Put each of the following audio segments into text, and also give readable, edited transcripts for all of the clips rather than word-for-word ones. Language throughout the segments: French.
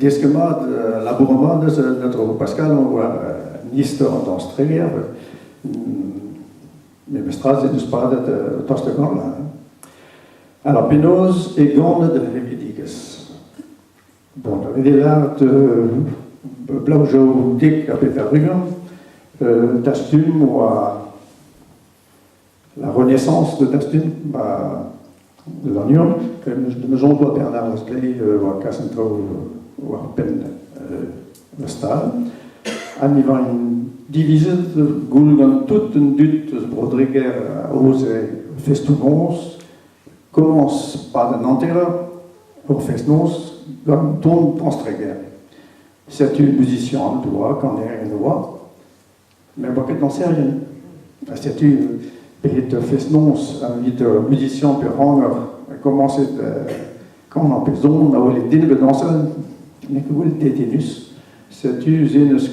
Deskemat, labourement de notre Pascal, on voit une histoire dans ce très bien. Mais mes strates, c'est pas de Tostegan là. Alors, Pinose et Gonde de Levidiges. Bon, il y a là, Blaujo Dick à Peter Bruggen, Tastum ou la renaissance de Tastum, de l'Union, de Maison de Bernard Wesley, ou à Cassentro, ou à Penn, le stade. En y a une division de Goulgan, toute une dute, Brodriger, Ose, Festoumons, commence par un enterreur, pour Festnos, dans ton Panstreger. C'est une musicienne en droit, quand on est en droit, mais on n'en sait rien. C'est une période de Festnos, un musicien peut rendre, commencer quand on en faisait, on a les dînes de danser, on a que les ténus. C'est une ce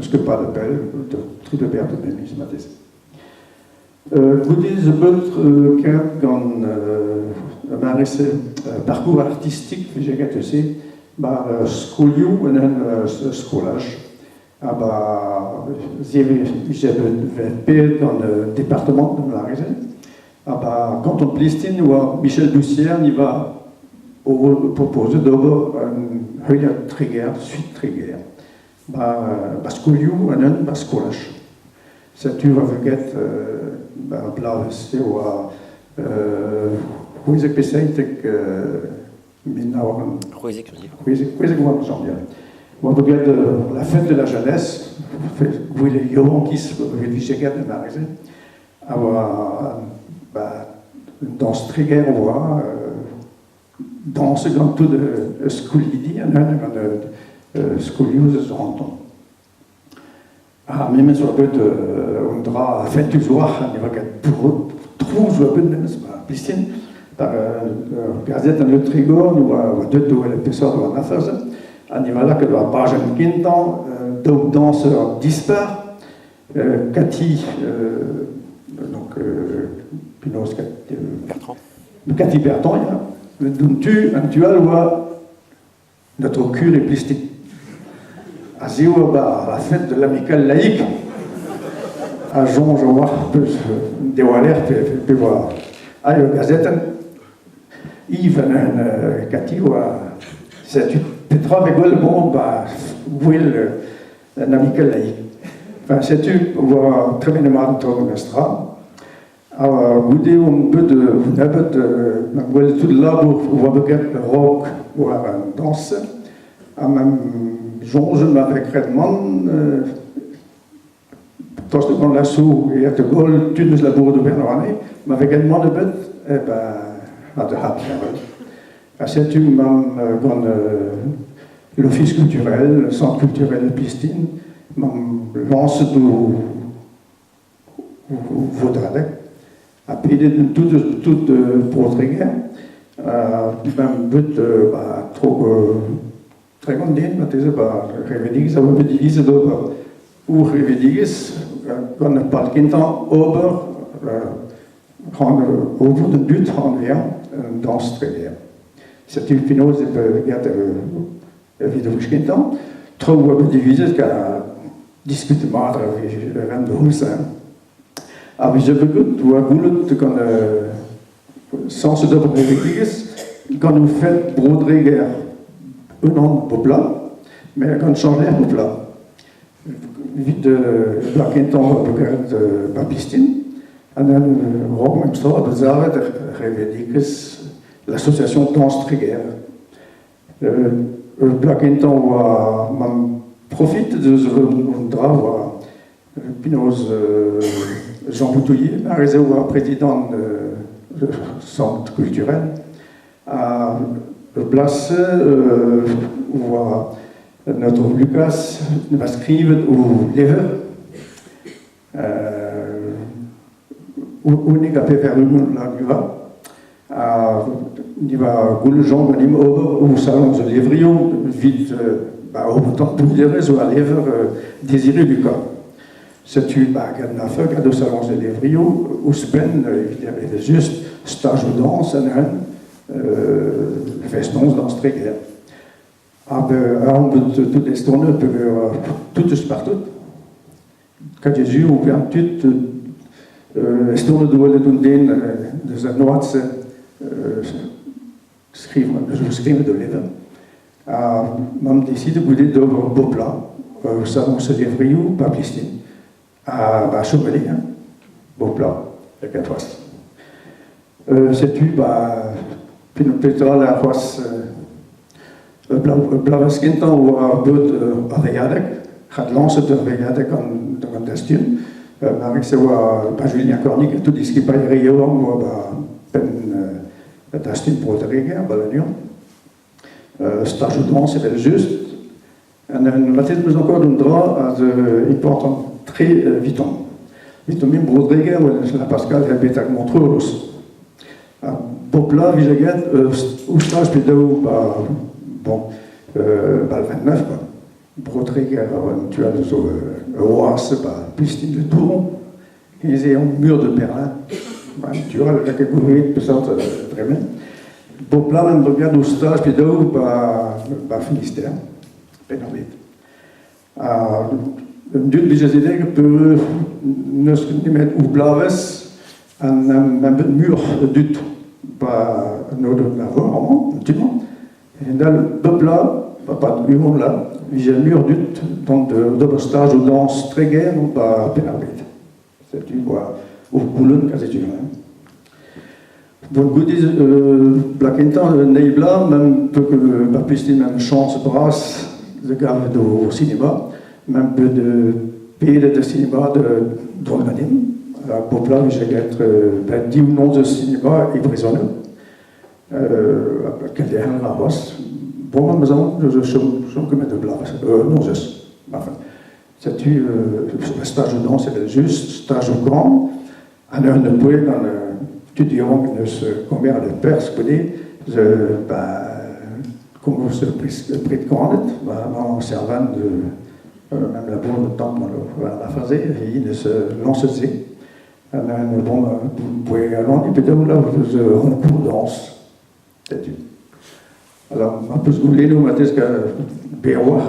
que pas de pelle, de truc de perte de mémis, ma thèse. Vous dites, je peux un parcours artistique, j'ai gâté aussi, scolio et un scolage. J'ai fait dans le département de la région. Quand on plistine, Michel Boussière, il va proposer d'abord un trigger, suite trigger. Scolio et un scolage. C'est tu vas regarder un plat, c'est hoe is ik bezig on regarde la fête de la jeunesse, où les gens qui se rédigent de la raison, dans ce trigger, on voit dans ce grand tout de scolidi, un scoliose renton. Même sur le but, on dra fait du soir, on va trouver sur le but de la piscine. Gazette en Trigor, ou deux l'épisode de la phase. On y va là que la page en quintan, deux danseurs disparus. Cathy, donc Pinos Bertrand. Cathy Bertrand, tu un duel où notre cure est plistique. À la fête de l'amicale laïque, à Jean, je vois, des walères, puis voir. À la gazette, Yves, Cathy, c'est une Petra Vegol, bon, Will, l'amicale laïque. Enfin, c'est tu, voir très bien de Nostra. Alors, goûter un peu de, tout là, pour voir le rock, voir une danse. Même Jean, je m'avais Redmond, quand je dans l'assaut et à te gol, tu nous la bourre de Bernard, m'avait également de bête, à te hâte. C'est une dans l'office culturel, le centre culturel de Pistine, lance de Vaudradec, à payer toute Portugais, même but trop. Très grande idée, mais Revediges, ça veut dire ou Revediges, quand on parle d'un temps, au bout de but, on vient dans ce travers. C'est une finose de vidéo que je temps, trop ou divisé qu'à discuter avec le rang de Hulsen. Alors, je veux que tu as voulu que, sans ce double Revediges, quand vous faites Brodriger, un an pour plat, mais quand on change l'air pour plat. Vite de la quinton de Baptistine, on a une robe histoire de Zara de Revediges, l'association Danse Trigger. Le quinton profite de ce drap, Pinose Jean Boutouillet, un réseau président du centre culturel. Place où notre Lucas va scrire ou lever où n'est qu'à faire le monde là il va le genre au salon de Lévrio vite autant pour dire sur la lèvre désiré Lucas c'est une bague à feu au salon de Lévrio où Spen il y avait juste stage de danse Festons dans ce trigger. Aber auch mit der Stunde, tout ist partout. Quand Jésus ouvre toute Stunde de doen de zijn Noordse schrijven de leven. Mam décide de de Bopla, au salon Sevriou, pas Plistine, à Chauvelin, Bopla, le 14. C'est-tu, puis nous pétons la face. Blauweskinten ou boot Ariadek, gaat lansen de Ariadek aan de stuur. Maar ik zou Julien Cornic tout ce qui pas Rio ou de stuur pour de regen, Balagnon. Stage de danse c'est juste. En wat is dus encore een droit important très vite. Vite même Brodregen ou la Pascal et Betak Montreux. Popla, Vijaget, ou stage plutôt bon, le 29, Brodregen, tu as Oas, Plistine de Touron, ils ont un mur de Berlin, tu vois, la catégorie de ça, très bien. Popla, même regarde au stage plutôt, Finistère, Pénavite. Duurt bij je idee peut niet met hoe blauw is en met een muur duurt nodig daarvoor, natuurlijk. En dan de blauw, pas de mur là, j'ai un mur duurt donc de stage ou danse très gai ou pas pénarbite. C'est tu vois au boulot quand tu viens. Donc vous dites Blackenton Neibla même peu que Baptiste même chance brasse de garde au cinéma. Même peu de pays de cinéma de Dolmanim. Pour là, j'ai être 10 ou 11 cinéma et prisonneux. Quel est la race? Pour ma maison, je suis comme de blanc. Non, enfin, c'est le stage de danse, c'est juste stage au grand. En un de poids dans le studio, combien de perses que dit, comme se pris de compte, en servant de. Même la bonne temps la faisait, et il se lançait. On a une bonne bouée à l'an, et puis là, on court danse. Alors, un peu ce que vous voulez, nous, Mathis, que Béroir,